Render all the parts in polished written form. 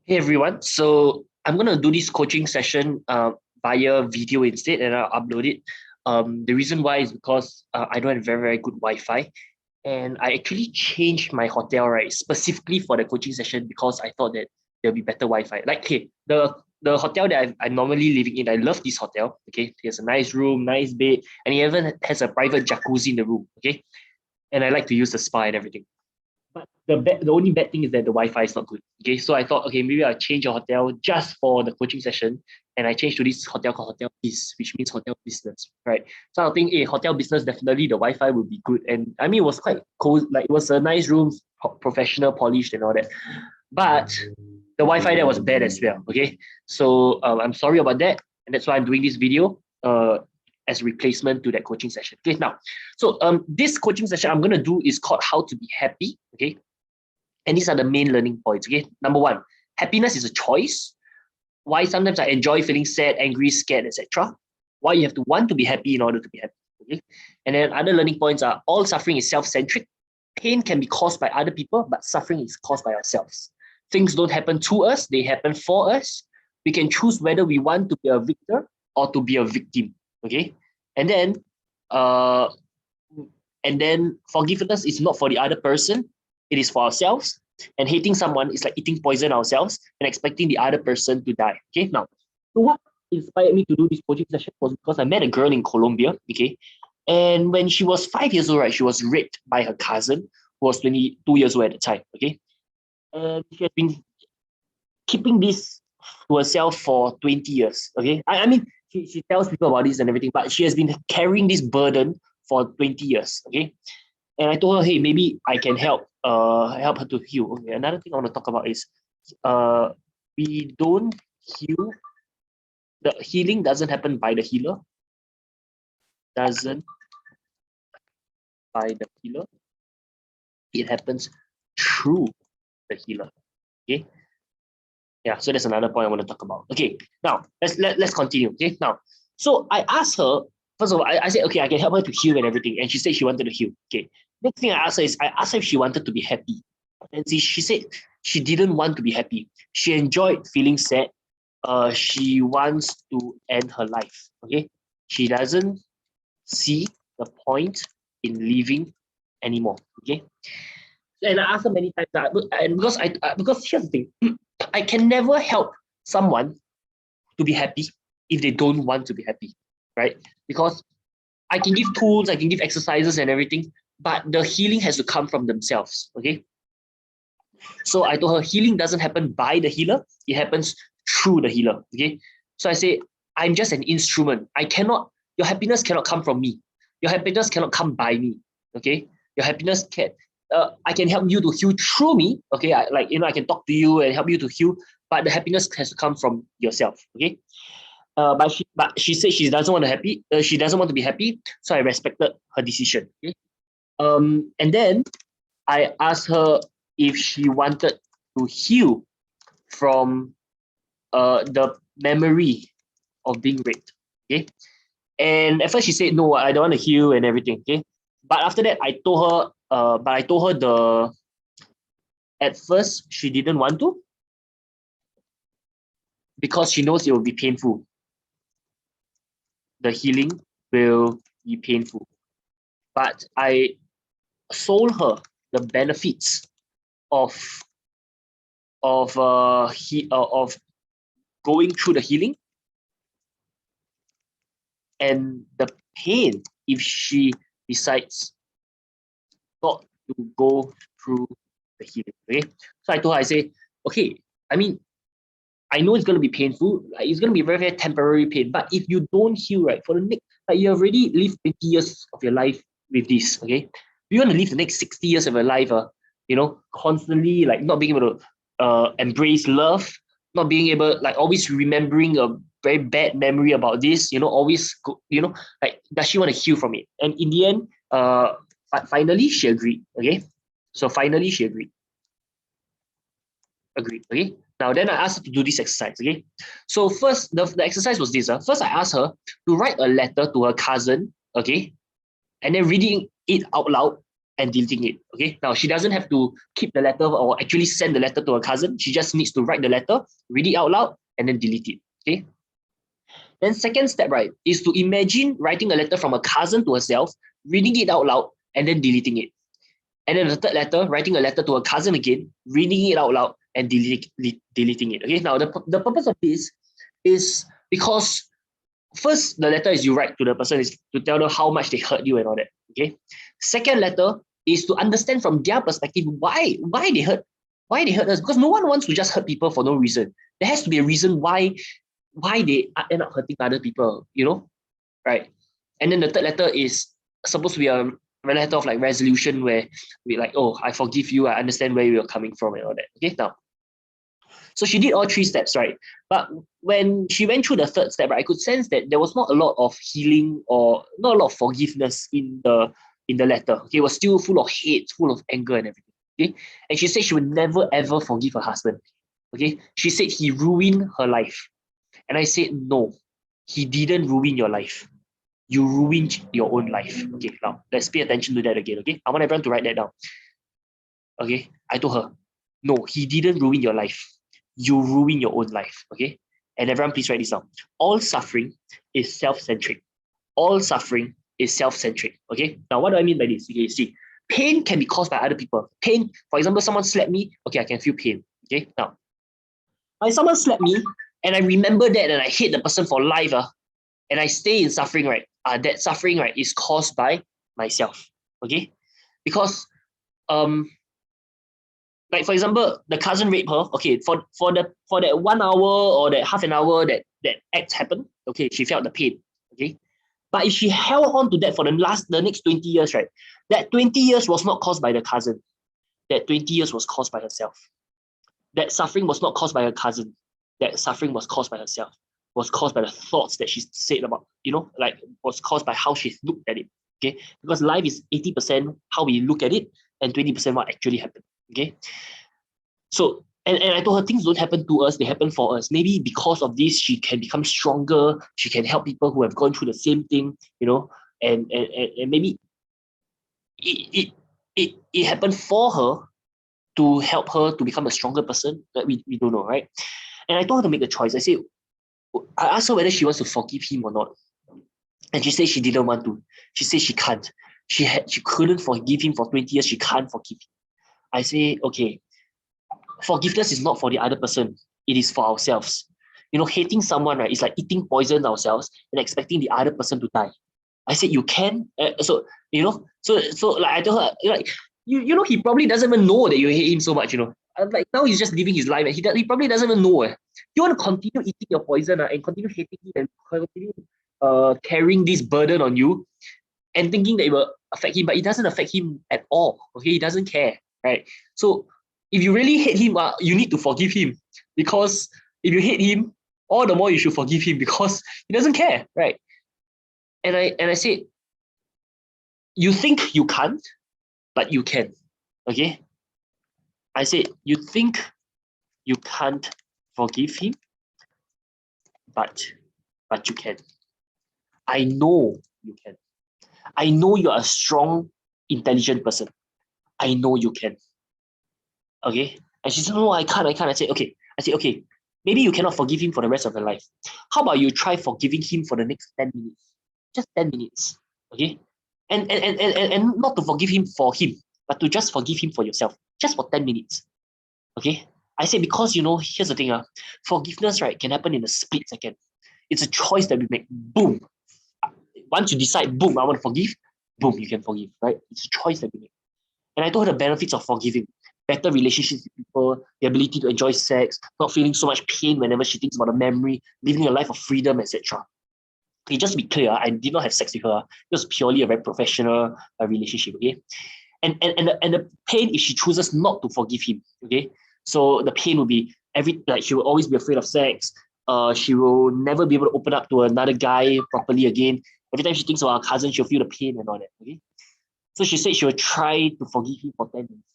Hey everyone, so I'm gonna do this coaching session via video instead, and I'll upload it. The reason why is because I don't have very good Wi-Fi, and I actually changed my hotel right specifically for the coaching session because I thought that there'll be better Wi-Fi. Like, okay, the hotel that I'm normally living in, I love this hotel. Okay, it has a nice room, nice bed, and it even has a private jacuzzi in the room. Okay, and I like to use the spa and everything. But the only bad thing is that the Wi-Fi is not good. Okay, so I thought, okay, maybe I'll change a hotel just for the coaching session, and I changed to this hotel called Hotel Biz, which means hotel business, right? So I think, hotel business definitely the Wi-Fi will be good, and I mean it was quite cool. Like it was a nice room, professional, polished, and all that. But the Wi-Fi there was bad as well. Okay, so I'm sorry about that, and that's why I'm doing this video. As replacement to that coaching session. Okay, now, so this coaching session I'm gonna do is called How to Be Happy. Okay, and these are the main learning points. Okay, number one, happiness is a choice. Why sometimes I enjoy feeling sad, angry, scared, etc. Why you have to want to be happy in order to be happy. Okay, and then other learning points are all suffering is self-centric. Pain can be caused by other people, but suffering is caused by ourselves. Things don't happen to us; they happen for us. We can choose whether we want to be a victor or to be a victim. Okay, and then uh, forgiveness is not for the other person, it is for ourselves. And hating someone is like eating poison ourselves and expecting the other person to die. Okay, now, so what inspired me to do this coaching session was because I met a girl in Colombia. Okay, and when she was 5 years old, right, she was raped by her cousin who was 22 years old at the time. Okay, and she has been keeping this to herself for 20 years. Okay, I mean, she tells people about this and everything, but she has been carrying this burden for 20 years. Okay, and I told her, hey, maybe I can help her to heal. Okay, another thing I want to talk about is uh we don't heal. The healing doesn't happen by the healer, doesn't by the healer. It happens through the healer. Okay. Yeah, so that's another point I want to talk about. Okay, now let's continue. Okay, now, so I asked her, first of all, I said, okay, I can help her to heal and everything, and she said she wanted to heal. Okay, next thing I asked her is, I asked her if she wanted to be happy, and she said she didn't want to be happy. She enjoyed feeling sad. She wants to end her life. Okay, she doesn't see the point in living anymore. Okay, and I asked her many times, and because here's the thing, I can never help someone to be happy if they don't want to be happy, right? Because I can give tools, I can give exercises and everything, but the healing has to come from themselves. Okay. So I told her healing doesn't happen by the healer, it happens through the healer. Okay. So I say, I'm just an instrument. Your happiness cannot come from me. Your happiness cannot come by me. Okay. Your happiness can, I can help you to heal through me. Okay. I can talk to you and help you to heal, but the happiness has to come from yourself. Okay. But she said she doesn't want to happy. She doesn't want to be happy. So I respected her decision. Okay. And then I asked her if she wanted to heal from the memory of being raped. Okay. And at first she said no, I don't want to heal and everything. Okay. But after that, I told her at first she didn't want to because she knows it will be painful. The healing will be painful. But I sold her the benefits of of going through the healing and the pain if she decides not to go through the healing. Okay, so I told her, I say, okay, I mean, I know it's going to be painful, like it's going to be very temporary pain, but if you don't heal, right, for the next, like you already lived 20 years of your life with this. Okay, you want to live the next 60 years of your life, constantly like not being able to embrace love, not being able, like always remembering a very bad memory about this, always like, does she want to heal from it? And in the end, finally she agreed. Okay, so finally she agreed. Okay, now then I asked her to do this exercise. Okay, so first the exercise was this. First I asked her to write a letter to her cousin. Okay, and then reading it out loud and deleting it. Okay. Now she doesn't have to keep the letter or actually send the letter to her cousin. She just needs to write the letter, read it out loud, and then delete it. Okay. Then second step, right, is to imagine writing a letter from a cousin to herself, reading it out loud, and then deleting it. And then the third letter, writing a letter to a cousin again, reading it out loud, and deleting it. Okay. Now the purpose of this is because first, the letter is you write to the person is to tell them how much they hurt you and all that. Okay. Second letter is to understand from their perspective why they hurt us, because no one wants to just hurt people for no reason. There has to be a reason why they end up hurting other people, right? And then the third letter is supposed to be a letter of like resolution where we like, oh, I forgive you, I understand where you're coming from and all that. Okay, now, so she did all three steps, right? But when she went through the third step, right, I could sense that there was not a lot of healing or not a lot of forgiveness in the letter. Okay, it was still full of hate, full of anger and everything. Okay, and she said she would never ever forgive her husband. Okay, she said he ruined her life, and I said no, he didn't ruin your life. You ruined your own life. Okay, now let's pay attention to that again. Okay, I want everyone to write that down. Okay, I told her, no, he didn't ruin your life. You ruin your own life. Okay, and everyone please write this down. All suffering is self-centric. All suffering is self-centric. Okay, now what do I mean by this? Okay, see, pain can be caused by other people. Pain, for example, someone slapped me. Okay, I can feel pain. Okay, now, when someone slapped me and I remember that and I hate the person for life, and I stay in suffering, right? That suffering, right, is caused by myself. Okay, because like for example, the cousin raped her. Okay, for that 1 hour or that half an hour that act happened. Okay, she felt the pain. Okay, but if she held on to that for the next 20 years, right? That 20 years was not caused by the cousin. That 20 years was caused by herself. That suffering was not caused by her cousin. That suffering was caused by herself. Was caused by the thoughts that she said about, like was caused by how she looked at it. Okay, because life is 80% how we look at it and 20% what actually happened. Okay, so and I told her things don't happen to us, they happen for us. Maybe because of this, she can become stronger. She can help people who have gone through the same thing, and maybe it happened for her to help her to become a stronger person. That we don't know, right? And I told her to make a choice. I asked her whether she wants to forgive him or not. And she said she didn't want to. She said she can't. She couldn't forgive him for 20 years. She can't forgive him. I say, okay, forgiveness is not for the other person. It is for ourselves. Hating someone, right, is like eating poison ourselves and expecting the other person to die. I said, you can. So like I told her, like, he probably doesn't even know that you hate him so much, Like now he's just living his life and he probably doesn't even know. You want to continue eating your poison and continue hating him and continue carrying this burden on you and thinking that it will affect him, but it doesn't affect him at all. Okay, he doesn't care, right? So if you really hate him, you need to forgive him, because if you hate him, all the more you should forgive him because he doesn't care, right? And I said, you think you can't, but you can. Okay? I said, you think you can't forgive him, but you can. I know you can. I know you're a strong, intelligent person. I know you can. Okay? And she said, no, I can't. I said, okay. Okay, maybe you cannot forgive him for the rest of your life. How about you try forgiving him for the next 10 minutes? Just 10 minutes. Okay? And not to forgive him for him, but to just forgive him for yourself. Just for 10 minutes. Okay? I say because, here's the thing. Forgiveness, right, can happen in a split second. It's a choice that we make. Boom. Once you decide, boom, I want to forgive, boom, you can forgive, right? It's a choice that we make. And I told her the benefits of forgiving. Better relationships with people, the ability to enjoy sex, not feeling so much pain whenever she thinks about a memory, living a life of freedom, etc. Okay, just to be clear, I did not have sex with her. It was purely a very professional relationship, okay? And the pain if she chooses not to forgive him, okay? So the pain will be she will always be afraid of sex. She will never be able to open up to another guy properly again. Every time she thinks about her cousin, she'll feel the pain and all that, okay? So she said she will try to forgive him for 10 minutes.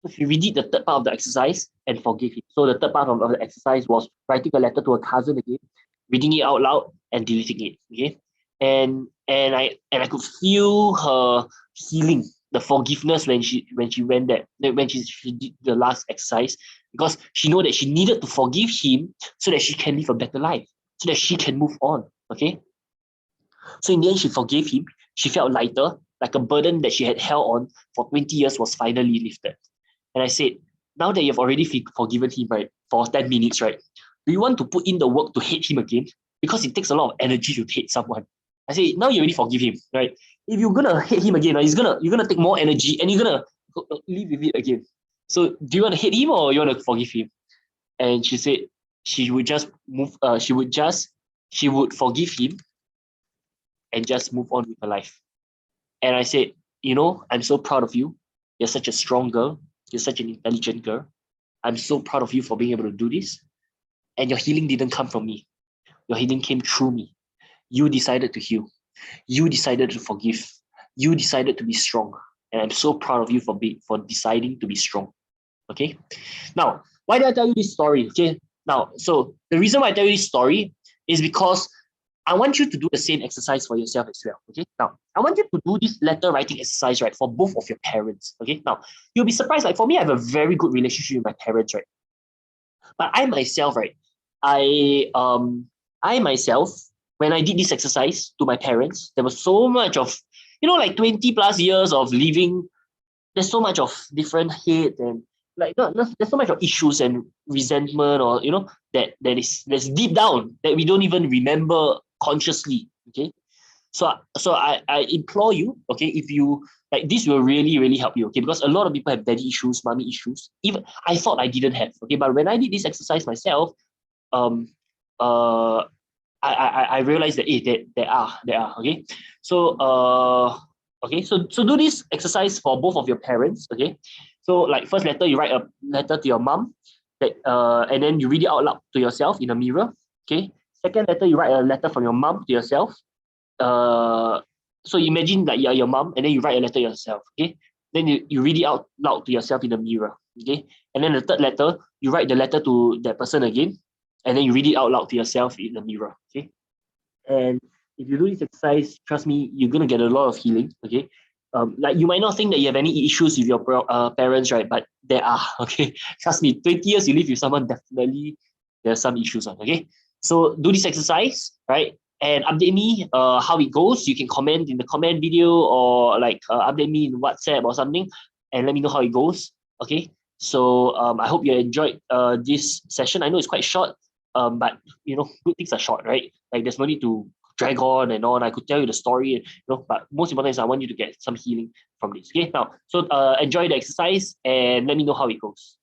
So she redid the third part of the exercise and forgave him. So the third part of the exercise was writing a letter to her cousin again, reading it out loud and deleting it, okay? And I could feel her healing the forgiveness when she went that when she did the last exercise, because she know that she needed to forgive him so that she can live a better life, so that she can move on. Okay. So in the end, she forgave him. She felt lighter, like a burden that she had held on for 20 years was finally lifted. And I said, now that you've already forgiven him, right, for 10 minutes, right, do you want to put in the work to hate him again? Because it takes a lot of energy to hate someone. I say, now you already forgive him, right? If you're gonna hate him again, right, you're gonna take more energy and you're gonna live with it again. So do you want to hate him or you want to forgive him? And she said she would just move. She would forgive him and just move on with her life. And I said, I'm so proud of you. You're such a strong girl. You're such an intelligent girl. I'm so proud of you for being able to do this. And your healing didn't come from me. Your healing came through me. You decided to heal. You decided to forgive. You decided to be strong. And I'm so proud of you for deciding to be strong. Okay. Now, why did I tell you this story? Okay. Now, so the reason why I tell you this story is because I want you to do the same exercise for yourself as well. Okay. Now, I want you to do this letter writing exercise, right, for both of your parents. Okay. Now, you'll be surprised. Like for me, I have a very good relationship with my parents, right? But I myself, right, I myself, when I did this exercise to my parents, there was so much of, like 20 plus years of living. There's so much of different hate and like there's so much of issues and resentment, or that's deep down that we don't even remember consciously. Okay. So I implore you, okay, if you like, this will really, really help you, okay, because a lot of people have daddy issues, mommy issues. Even I thought I didn't have, okay, but when I did this exercise myself, um, uh, I realized that there are, okay. So okay, so do this exercise for both of your parents, okay. So like first letter, you write a letter to your mom, that and then you read it out loud to yourself in a mirror, okay. Second letter, you write a letter from your mom to yourself. uh, so imagine like you're your mom and then you write a letter yourself, okay? Then you read it out loud to yourself in the mirror, okay? And then the third letter, you write the letter to that person again, and then you read it out loud to yourself in the mirror, okay? And if you do this exercise, trust me, you're gonna get a lot of healing, okay? Like you might not think that you have any issues with your parents, right? But there are, okay? Trust me, 20 years you live with someone, definitely there's some issues on, okay? So do this exercise, right? And update me how it goes. You can comment in the comment video, or like update me in WhatsApp or something, and let me know how it goes, okay? So I hope you enjoyed this session. I know it's quite short, but good things are short, right? Like there's no need to drag on and on. I could tell you the story, but most important is I want you to get some healing from this. Okay, now, so enjoy the exercise and let me know how it goes.